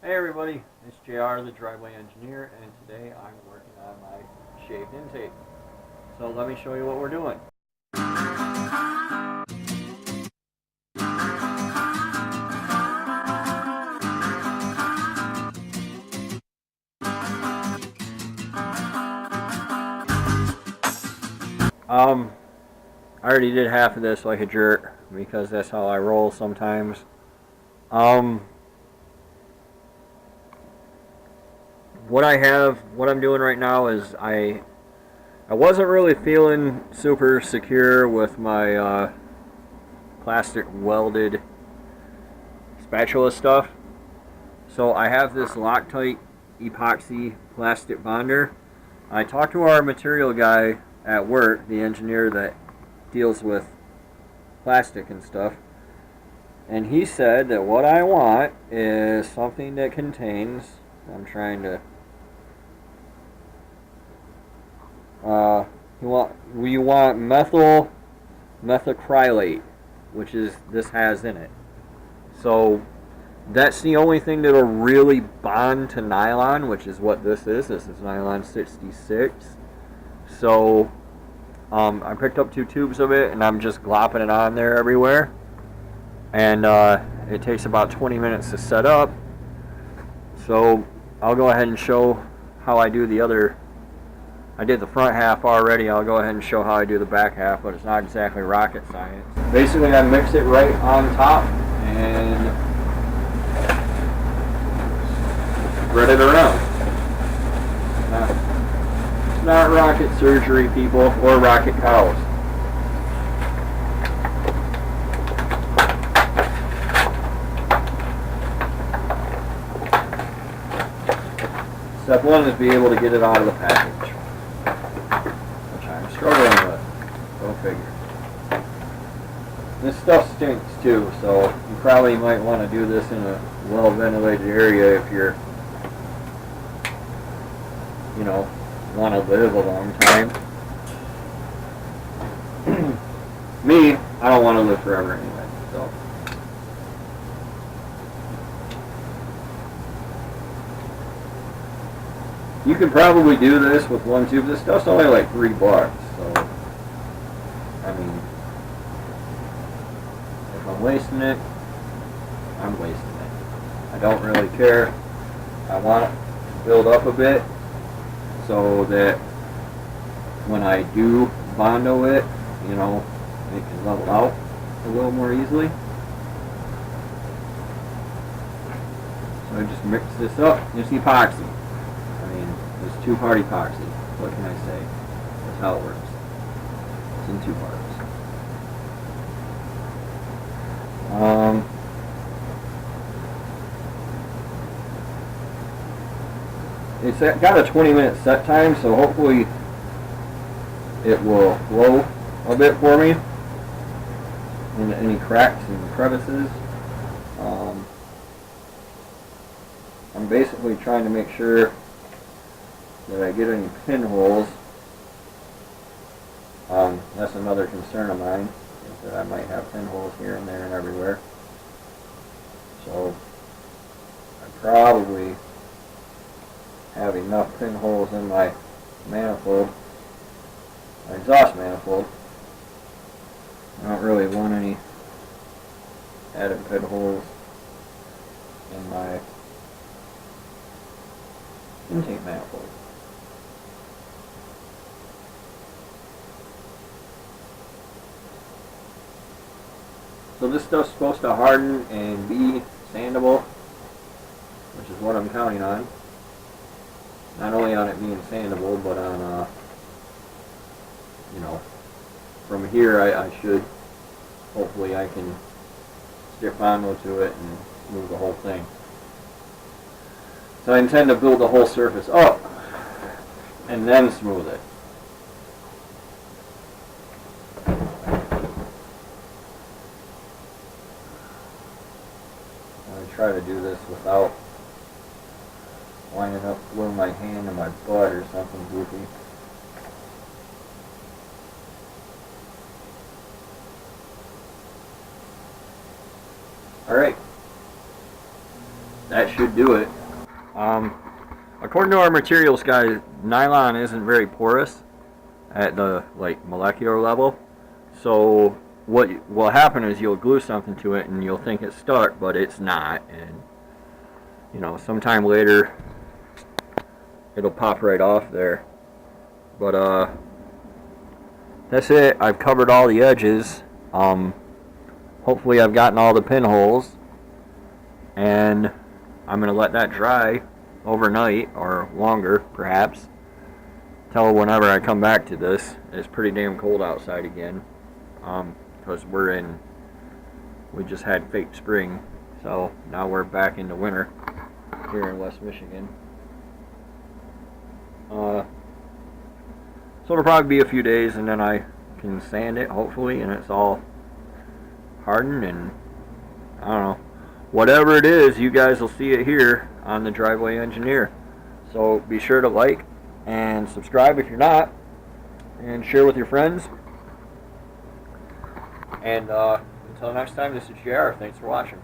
Hey everybody, it's JR, the driveway engineer, and today I'm working on my shaved intake. So let me show you what we're doing. I already did half of this like a jerk because that's how I roll sometimes. What I'm doing right now is I wasn't really feeling super secure with my plastic welded spatula stuff. So I have this Loctite epoxy plastic bonder. I talked to our material guy at work, the engineer that deals with plastic and stuff, and he said that what I want is something that contains, I'm trying to, you want methyl methacrylate, which is, this has in it. So that's the only thing that'll really bond to nylon, which is what this is. This is nylon 66. So I picked up 2 tubes of it and I'm just glopping it on there everywhere. And it takes about 20 minutes to set up. So I'll go ahead and show how I do the other. I did the front half already. I'll go ahead and show how I do the back half, but it's not exactly rocket science. Basically, I mix it right on top and spread it around. It's not rocket surgery, people, or rocket cows. Step one is be able to get it out of the package, which I'm struggling with. Go figure. This stuff stinks too, so you probably might want to do this in a well-ventilated area if you're, you know, want to live a long time. Me, I don't want to live forever anyway, so. You could probably do this with 1 tube. This stuff's only like $3, so I mean, if I'm wasting it, I'm wasting it. I don't really care. I want it to build up a bit so that when I do bondo it, you know, it can level out a little more easily. So I just mix this up. It's epoxy. It's 2-part epoxy. What can I say? That's how it works. It's in 2 parts. It's got a 20-minute set time, so hopefully it will flow a bit for me into any cracks and crevices. I'm basically trying to make sure that I get any pinholes. That's another concern of mine, is that I might have pinholes here and there and everywhere. So I probably have enough pinholes in my manifold, my exhaust manifold. I don't really want any added pinholes in my intake manifold. So this stuff's supposed to harden and be sandable, which is what I'm counting on. Not only on it being sandable, but on, you know, from here I should, hopefully I can stick bondo to it and smooth the whole thing. So I intend to build the whole surface up and then smooth it. Try to do this without winding up with my hand in my butt or something goofy. Alright. That that should do it. According to our materials guys, nylon isn't very porous at the molecular level. So what will happen is you'll glue something to it and you'll think it's stuck, but it's not. And sometime later it'll pop right off there. But that's it. I've covered all the edges. Hopefully I've gotten all the pinholes, and I'm going to let that dry overnight or longer perhaps till whenever I come back to this. It's pretty damn cold outside again, because we just had fake spring, so now we're back into winter here in West Michigan. So it'll probably be a few days and then I can sand it hopefully and it's all hardened, and I don't know, whatever it is, you guys will see it here on the Driveway Engineer. So be sure to like and subscribe if you're not, and share with your friends. And until next time, this is JR. Thanks for watching.